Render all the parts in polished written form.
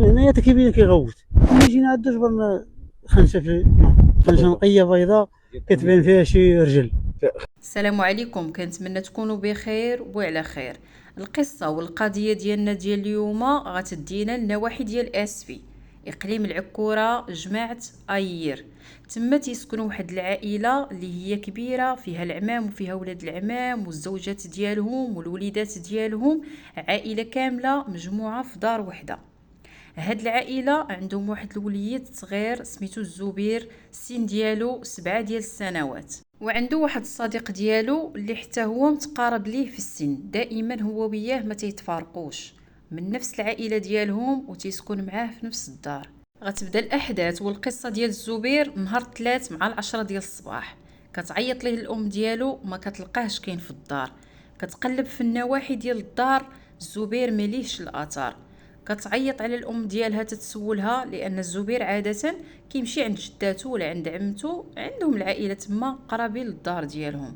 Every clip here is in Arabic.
هنايا كيبين كيغوت. ملي جينا عندو جبرنا خنشه خنشه نقيه بيضاء كتبان فيها شي رجل. السلام عليكم، كنتمنى تكونوا بخير وعلى خير. القصه والقضيه ديالنا ديال اليوم غتدينا لنواحي ديال اسفي، اقليم العكوره، جماعه ايير. تما تيسكنوا واحد العائله اللي هي كبيره، فيها العمام وفيها ولاد العمام والزوجات ديالهم والوليدات ديالهم، عائله كامله مجموعه في دار وحده. هاد العائله عندهم واحد الوليد صغير سميتو الزبير، السن ديالو 7 ديال السنوات، وعنده واحد الصديق ديالو اللي حتى هو متقارب ليه في السن، دائما هو وياه ما تيتفارقوش، من نفس العائله ديالهم وتيسكن معاه في نفس الدار. غتبدا الاحداث والقصه ديال الزبير نهار 3 مع 10 ديال الصباح. كتعيط ليه الام ديالو ما كتلقاهش كاين في الدار، كتقلب في النواحي ديال الدار، الزبير مليهش الاثار. كتعيط على الام ديالها تتسولها، لان الزبير عاده كيمشي عند جداتو ولا عند عمتو، عندهم العائله تما قرابين للدار ديالهم.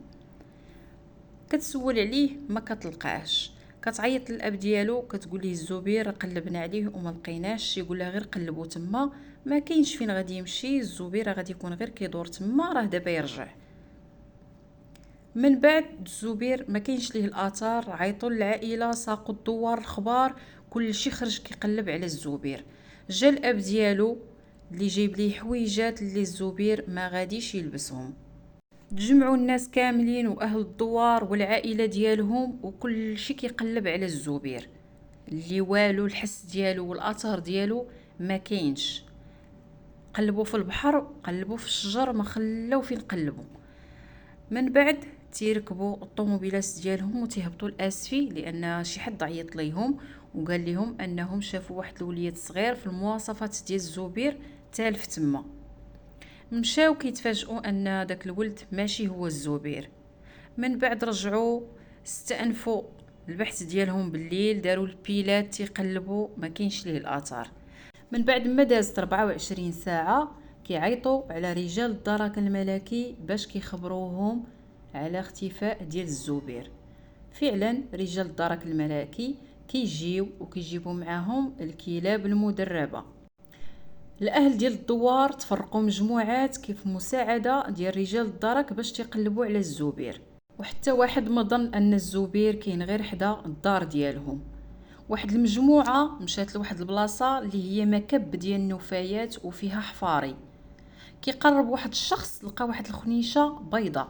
كتسول عليه ما كتلقاهش، كتعيط للاب ديالو كتقول ليه الزبير قلبنا عليه وما لقيناش، يقول لها غير قلبوا تما ما كاينش فين غادي يمشي، الزبير غادي يكون غير كيدور تما، راه دابا يرجع. من بعد الزبير ما كاينش ليه الاثار، عيطوا للعائله، ساقوا الدوار الخبار، كل شيء خرج كيقلب على الزبير. جا الاب ديالو اللي جايب ليه حويجات اللي الزبير ما غاديش يلبسهم. تجمعوا الناس كاملين واهل الدوار والعائله ديالهم، وكل شيء كيقلب على الزبير اللي والو الحس ديالو والاثار ديالو ما كاينش. قلبوا في البحر، قلبوا في الشجر، ما خلاو فين قلبوا. من بعد تيركبوا الطوموبيلات ديالهم وتيهبطوا لاسفي، لان شي حد عيط ليهم وقال لهم انهم شافوا واحد الوليد صغير في المواصفات ديال الزبير تالف تما. مشاو كيتفاجئوا ان داك الولد ماشي هو الزبير. من بعد رجعوا استأنفوا البحث ديالهم بالليل، داروا البيلات تيقلبوا ما كاينش ليه الاثار. من بعد ما دازت 24 ساعه كيعيطوا على رجال الدرك الملكي باش كيخبروهم على اختفاء ديال الزبير. فعلا رجال الدرك الملكي كيجيو وكيجيبوا معاهم الكلاب المدربه. الاهل ديال الدوار تفرقوا مجموعات كيف مساعده ديال رجال الدرك باش تيقلبوا على الزبير، وحتى واحد ما ظن ان الزبير كاين غير حدا الدار ديالهم. واحد المجموعه مشات لواحد البلاصه اللي هي مكب ديال النفايات وفيها حفاري. كيقرب واحد الشخص لقى واحد الخنيشه بيضاء،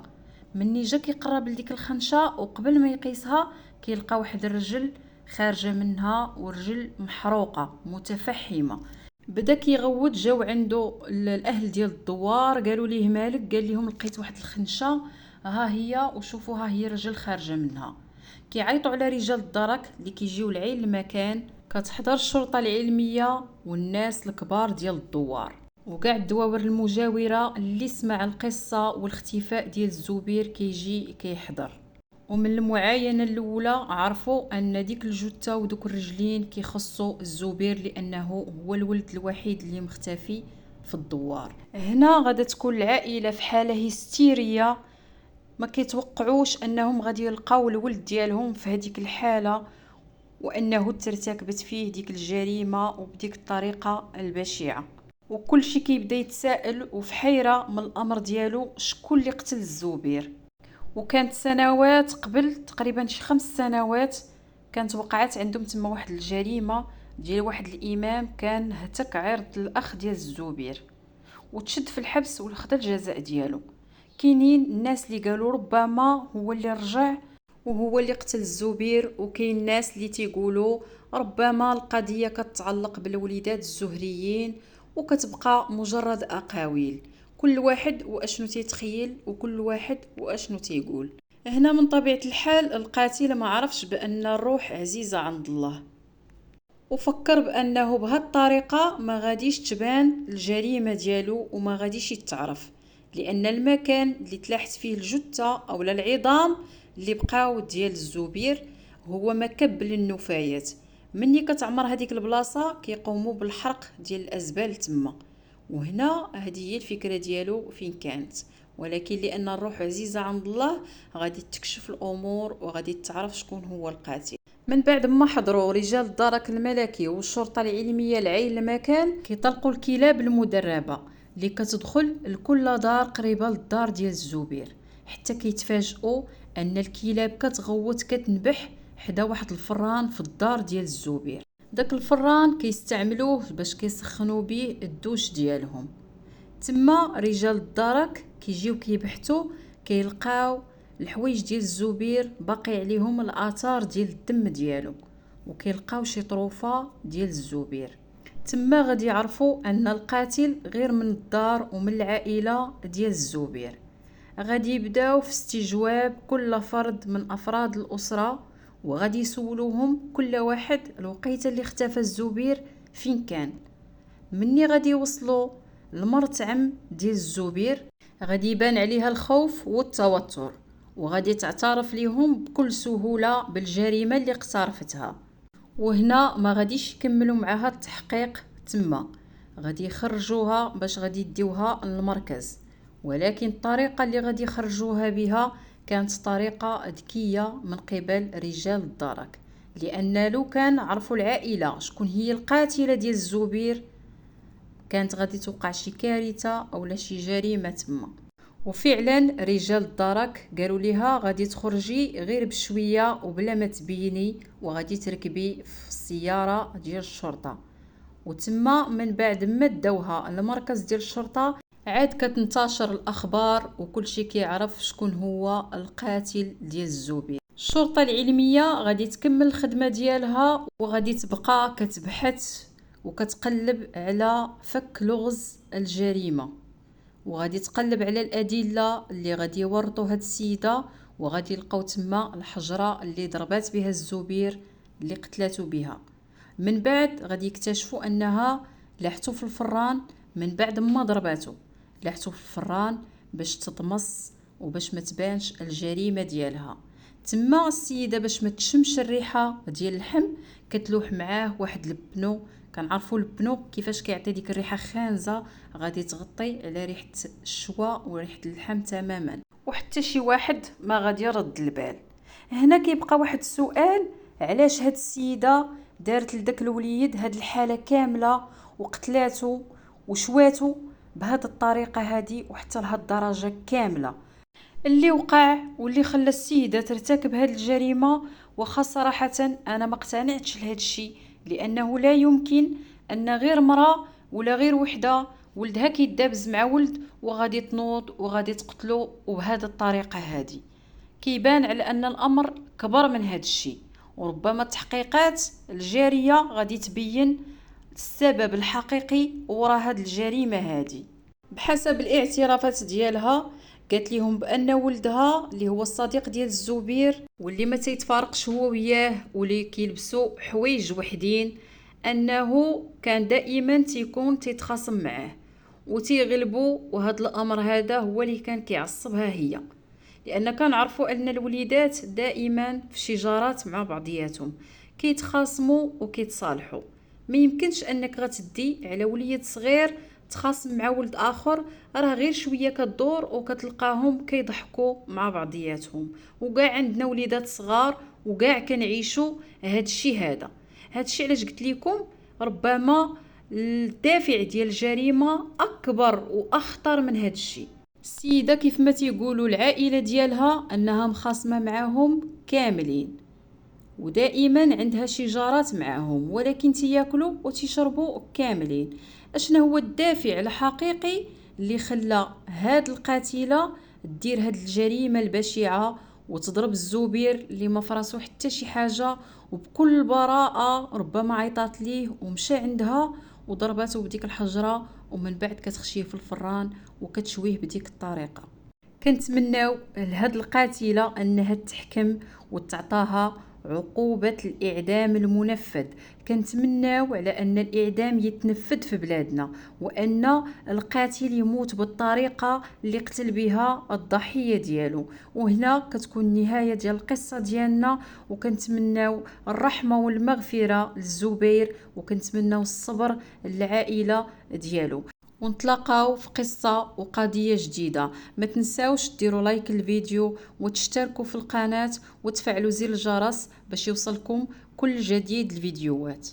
مني جا كيقرب لديك الخنشه وقبل ما يقيسها كيلقى واحد الرجل خارجه منها، ورجل محروقه متفحمه. بدا كيغوت، جاو عنده الاهل ديال الدوار قالوا ليه مالك، قال لهم لقيت واحد الخنشه ها هي، وشوفوا ها هي رجل خارجه منها. كيعيطوا على رجال الدرك اللي كيجيو لعين المكان، كتحضر الشرطه العلميه والناس الكبار ديال الدوار وكاع الدواور المجاوره. اللي سمع القصه والاختفاء ديال الزبير كيجي كيحضر، ومن المعاينه الاولى عرفوا ان ديك الجثه ودوك الرجلين كيخصوا الزبير، لانه هو الولد الوحيد اللي مختفي في الدوار. هنا غادا تكون العائله في حاله هستيريه، ما كيتوقعوش انهم غادي يلقاو الولد ديالهم في هذيك الحاله، وانه ترتكبت فيه ديك الجريمه وبديك الطريقه البشعه. وكل شيء كيبدا يتساءل وفي حيره من الامر ديالو شكون اللي قتل الزبير. وكانت سنوات قبل، تقريبا شي 5 سنوات، كانت وقعت عندهم تما واحد الجريمه ديال واحد الامام كان هتك عرض الاخ ديال الزبير وتشد في الحبس وخدا الجزاء ديالو. كاينين الناس اللي قالوا ربما هو اللي رجع وهو اللي قتل الزبير، وكاين الناس اللي تيقولوا ربما القضيه كتتعلق بالوليدات الزهريين وكتبقى مجرد اقاويل، كل واحد واشنو تيتخيل وكل واحد واشنو تيقول. هنا من طبيعه الحال القاتل ما عرفش بان الروح عزيزه عند الله، وفكر بانه بهاد الطريقه ما غاديش تبان الجريمه ديالو وما غاديش يتعرف، لان المكان اللي تلاحت فيه الجثه او العظام اللي بقاو ديال الزبير هو مكب للنفايات. مني كتعمر هذيك البلاصه كيقوموا بالحرق ديال الازبال تما. وهنا هذه هي الفكره ديالو فين كانت، ولكن لان الروح عزيزه عند الله غادي تكشف الامور وغادي تعرف شكون هو القاتل. من بعد ما حضروا رجال الدرك الملكي والشرطة العلمية لعين المكان، كيطلقوا الكلاب المدربة اللي كتدخل لكل دار قريبة للدار ديال الزبير، حتى كيتفاجئوا ان الكلاب كتغوت كتنبح حدا واحد الفران في الدار ديال الزبير. داك الفران كيستعملوه باش كيسخنوا به الدوش ديالهم. تما رجال الدرك كيجيو كيبحثوا، كيلقاو الحوايج ديال الزبير باقي عليهم الاثار ديال الدم ديالو، وكيلقاو شي طروفه ديال الزبير. تما غادي يعرفوا ان القاتل غير من الدار ومن العائله ديال الزبير. غادي يبداو في استجواب كل فرد من افراد الاسره، وغادي يسولوهم كل واحد الوقيته اللي اختفى الزبير فين كان. مني غادي يوصلوا لمرت عم ديال الزبير، غادي يبان عليها الخوف والتوتر، وغادي تعترف ليهم بكل سهولة بالجريمة اللي اقترفتها. وهنا ما غاديش يكملوا معها التحقيق، تما غادي يخرجوها باش غادي يديوها للمركز. ولكن الطريقة اللي غادي يخرجوها بها كانت طريقة ذكية من قبل رجال الدرك، لأن لو كان عرفوا العائلة شكون هي القاتلة ديال الزبير كانت غادي توقع شي كارثة أو شي جريمة تما. وفعلا رجال الدرك قالوا ليها غادي تخرجي غير بشويه وبلا ما تبيني، وغادي تركبي في السياره ديال الشرطه. وتما من بعد ما داوها لمركز ديال الشرطه عاد كتنتشر الاخبار وكل شيء كيعرف شكون هو القاتل ديال الزبير. الشرطه العلميه غادي تكمل الخدمه ديالها، وغادي تبقى كتبحث وكتقلب على فك لغز الجريمه، وغادي تقلب على الادله اللي غادي يورطوا هاد السيده، وغادي يلقاو تما الحجره اللي ضربات بها الزبير اللي قتلاتو بها. من بعد غادي يكتشفوا انها لاحتو في الفران، من بعد ما ضرباتو لاحتو في الفران باش تطمس وباش ما تبانش الجريمه ديالها. تما السيده باش ما تشمش الريحه ديال اللحم كتلوح معاه واحد البنو، كنعرفوا البنو كيفاش كيعطي ديك الريحه خانزه، غادي تغطي على ريحه الشوا وريحه اللحم تماما، وحتى شي واحد ما غادي يرد البال. هنا كيبقى واحد السؤال، علاش هاد السيده دارت لداك الوليد هاد الحاله كامله وقتلاتو وشواتو بهاد الطريقه هادي وحتى لهاد الدرجه كامله؟ اللي وقع واللي خلى السيده ترتكب هاد الجريمه، وخا صراحه انا ما اقتنعتش لهاد الشيء، لانه لا يمكن ان غير مراه ولا غير وحده ولدها كيدابز مع ولد وغادي تنوض وغادي تقتلو وبهذه الطريقه هذه. كيبان على ان الامر كبر من هذا الشيء، وربما التحقيقات الجاريه غادي تبين السبب الحقيقي وراء هذه الجريمه هذه. بحسب الاعترافات ديالها قالت لهم بان ولدها اللي هو الصديق ديال الزبير واللي ما تيتفارقش هو وياه واللي كيلبسوا حوايج وحدين، انه كان دائما تيكون تيتخاصم معاه وتيغلبوا، وهذا الامر هذا هو اللي كان كيعصبها هي، لان كنعرفوا ان الوليدات دائما في شجارات مع بعضياتهم كيتخاصموا وكيتصالحوا. ما يمكنش انك غتدي على وليد صغير تخاصم مع ولد اخر، راه غير شويه كدور وكتلقاهم كيضحكوا مع بعضياتهم. وكاع عندنا وليدات صغار وكاع كنعيشوا هذا الشيء هذا. هذا الشيء علاش قلت لكم ربما الدافع ديال الجريمه اكبر واخطر من هذا الشيء. السيده كيف ما تيقولوا العائله ديالها انها مخاصمه معهم كاملين، ودائما عندها شجارات معهم، ولكن تياكلوا وتشربوا كاملين. اشنا هو الدافع الحقيقي اللي خلى هاد القاتله دير هاد الجريمه البشعه وتضرب الزبير اللي ما فراسو حتى شي حاجه، وبكل براءه ربما عيطات ليه ومشى عندها وضربته بديك الحجره، ومن بعد كتخشيه في الفران وكتشويه بديك الطريقه. كنتمناو لهاد القاتله انها تحكم وتعطاها عقوبة الإعدام المنفذ. كنتمناو على أن الإعدام يتنفذ في بلادنا، وأن القاتل يموت بالطريقة اللي قتل بها الضحية ديالو. وهنا كتكون النهاية ديال القصة ديالنا، وكنتمناو الرحمة والمغفرة للزبير، وكنتمناو الصبر للعائلة ديالو، ونتلاقاو في قصة وقضية جديدة. ما تنساوش ديروا لايك للفيديو وتشتركوا في القناة وتفعلوا زر الجرس باش يوصلكم كل جديد الفيديوهات.